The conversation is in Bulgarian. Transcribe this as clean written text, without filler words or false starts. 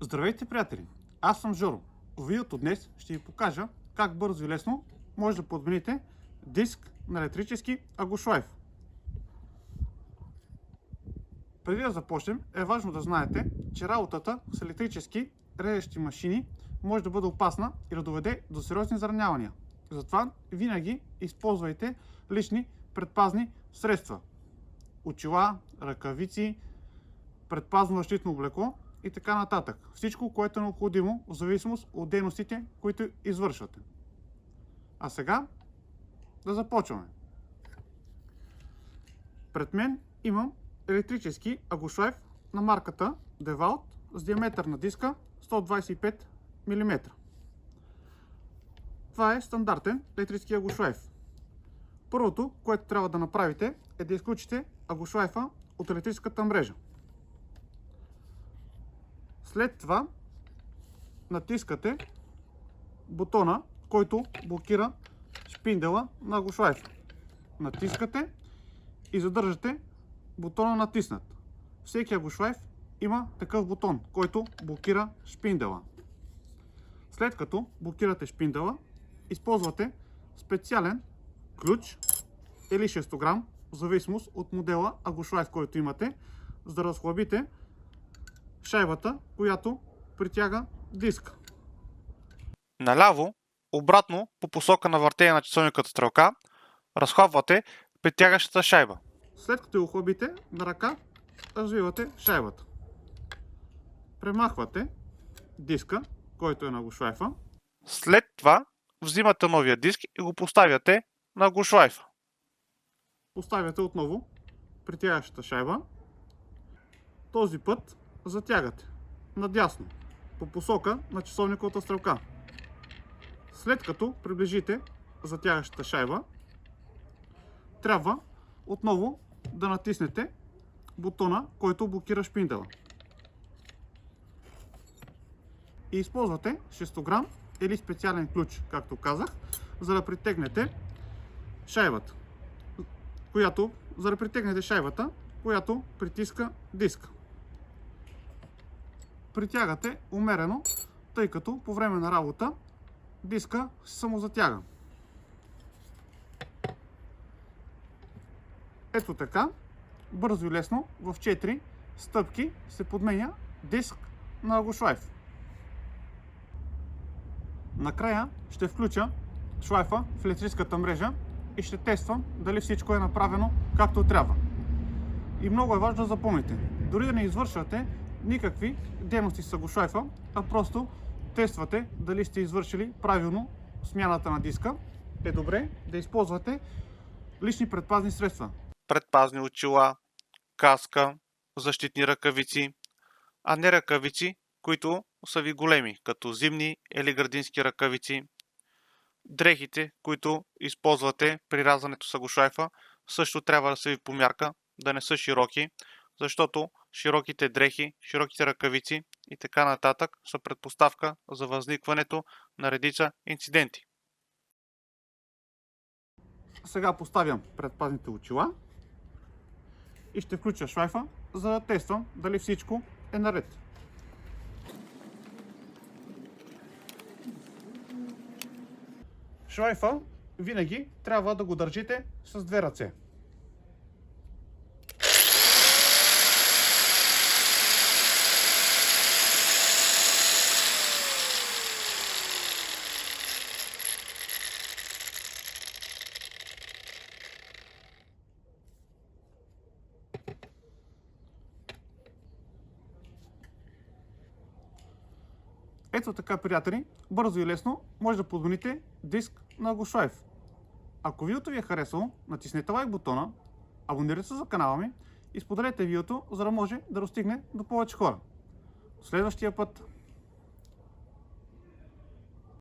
Здравейте, приятели! Аз съм Жоро. В видеото днес ще ви покажа как бързо и лесно може да подмените диск на електрически агошлайф. Преди да започнем, е важно да знаете, че работата с електрически режещи машини може да бъде опасна и да доведе до сериозни заранявания. Затова винаги използвайте лични предпазни средства. Очила, ръкавици, предпазно защитно облекло и така нататък. Всичко, което е необходимо в зависимост от дейностите, които извършвате. А сега да започваме. Пред мен имам електрически агошлайф на марката DeWalt с диаметър на диска 125 мм. Това е стандартен електрически агошлайф. Първото, което трябва да направите, е да изключите агошлайфа от електрическата мрежа. След това натискате бутона, който блокира шпиндела на агошлайфа. Натискате и задържате бутона натиснат. Всеки агошлайф има такъв бутон, който блокира шпиндела. След като блокирате шпиндела, използвате специален ключ или шестограм, в зависимост от модела агошлайф, който имате, за да разхлабите шайбата, която притяга диска. Наляво, обратно по посока на въртене на часовниката стрелка, разхлабвате притягащата шайба. След като я охлабите на ръка, развивате шайбата. Премахвате диска, който е на агошлайфа. След това взимате новия диск и го поставяте на агошлайфа. Поставяте отново притягащата шайба. Този път затягате надясно по посока на часовниковата стрелка. След като приближите затягащата шайба, трябва отново да натиснете бутона, който блокира шпиндела. И използвате шестограм или специален ключ, както казах, за да притегнете шайбата, която притиска диска. Притягате умерено, тъй като по време на работа диска се самозатяга. Ето така, бързо и лесно, в 4 стъпки се подменя диск на агошлайф. Накрая ще включа шлайфа в електрическата мрежа и ще тествам дали всичко е направено както трябва. И много е важно да запомните, дори да не извършвате никакви дейности с агошлайфа, а просто тествате дали сте извършили правилно смяната на диска, е добре да използвате лични предпазни средства. Предпазни очила, каска, защитни ръкавици, а не ръкавици, които са ви големи, като зимни или градински ръкавици. Дрехите, които използвате при рязането с агошлайфа, също трябва да са ви по мярка, да не са широки, защото широките дрехи, широките ръкавици и така нататък са предпоставка за възникването на редица инциденти. Сега поставям предпазните очила и ще включа шлайфа, за да тествам дали всичко е наред. Шлайфа винаги трябва да го държите с две ръце. Ето така, приятели, бързо и лесно може да подмените диск на агошлайф. Ако видеото ви е харесало, натиснете лайк бутона, абонирайте се за канала ми и споделете видеото, за да може да достигне до повече хора. До следващия път!